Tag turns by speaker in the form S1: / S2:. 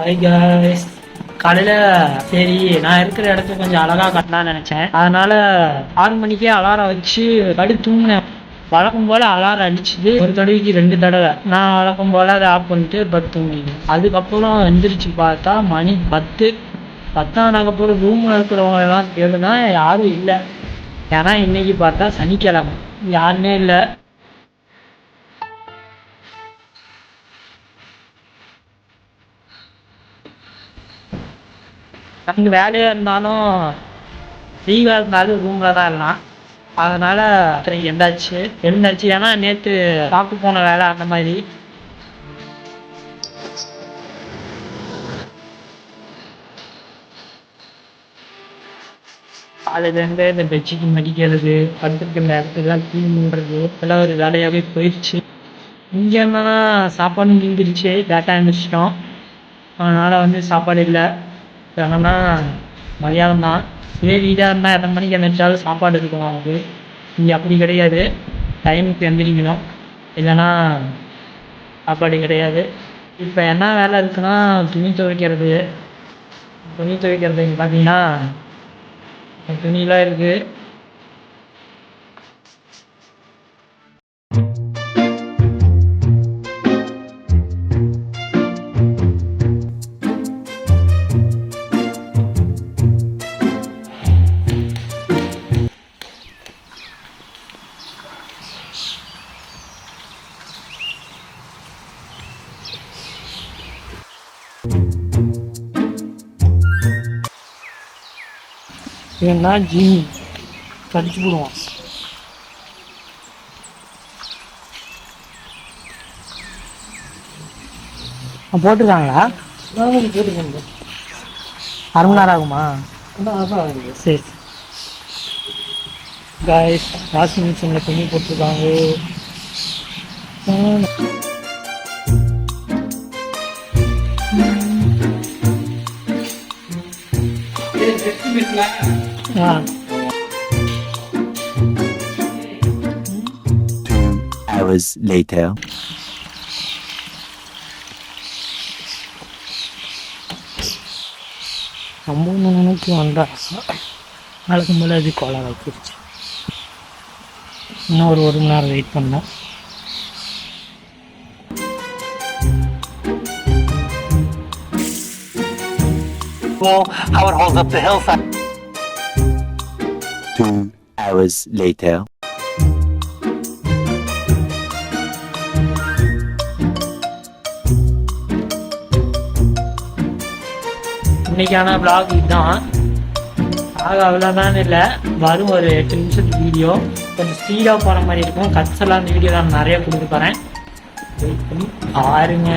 S1: Hi guys. காலையில் சரி நான் இருக்கிற இடத்த கொஞ்சம் அழகாக கட்டலாம்னு நினச்சேன். அதனால் 6 மணிக்கே அலாரம் வச்சு படுத்து தூங்கினேன். வழக்கம் போல் அலாரம் அடிச்சுது, ஒரு தடவைக்கு 2 தடவை. நான் வழக்கம் போல் அதை ஆஃப் பண்ணிட்டு படுத்து தூங்கினேன். அதுக்கப்புறம் எந்திரிச்சு பார்த்தா மணி 10 ஆனதுக்கப்புறம் ரூமில் இருக்கிறவங்க எல்லாம் கேளுனா யாரும் இல்லை. ஏன்னா இன்னைக்கு பார்த்தா சனிக்கிழமை, யாருமே இல்லை. நமக்கு வேலையாக இருந்தாலும் லீவாக இருந்தாலும் ரூமில் தான் இருக்கலாம். அதனால் எழுந்தாச்சு. ஏன்னா நேற்று சாப்பிட்டு போன வேலை அந்த மாதிரி. அதுலேருந்து இந்த பெட்ஷீட் மடிக்கிறது, படுத்துருக்க இந்த இடத்துக்குலாம் க்ளீன் பண்ணுறது எல்லாம் ஒரு வேலையாகவே போயிடுச்சு. இங்கே என்னன்னா சாப்பாடு மீந்துருச்சு, லேட்டாக எழுந்திரிச்சிட்டோம். அதனால் சாப்பாடு இல்லை. என்னன்னா மதியானம் தான். இதே வீடாக இருந்தால் எத்தனை மணிக்கு எழுந்திரிச்சாலும் சாப்பாடு இருக்கும் நமக்கு. இங்கே அப்படி கிடையாது, டைமுக்கு எழுந்திரிக்கணும், இல்லைன்னா சாப்பாடு கிடையாது. இப்போ என்ன வேலை இருக்குன்னா துணி துவைக்கிறது இங்கே பார்த்தீங்கன்னா துணியெலாம் இருக்குது. ஏன்னா ஜிம்மி கடிச்சு போடுவான். போட்டுருக்காங்களா? போட்டுருக்காங்க. 1/2 மணி நேரம் ஆகுமா? சரி காய்ஸ், வாஷிங் மிஷினில் துணி போட்டிருக்காங்க.
S2: Hours later.
S1: நம்ம நினைச்சு வந்தா நாளைக்கு மேலே அது கோலா வச்சிருச்சு. இன்னும் ஒரு மணி நேரம் வெயிட் பண்ணோம்.
S2: How it holds up the hillside. 2 hours later.
S1: இன்னைக்கான vlog இதுதான். அவ்வளோதான் இல்லை, வரும் ஒரு 8 நிமிஷத்துக்கு வீடியோ. கொஞ்சம் ஸ்பீடாக போகிற மாதிரி இருக்கும். கட்ஸ் எல்லாம் இந்த வீடியோ நான் நிறைய கொடுத்து போகிறேன். பாருங்க.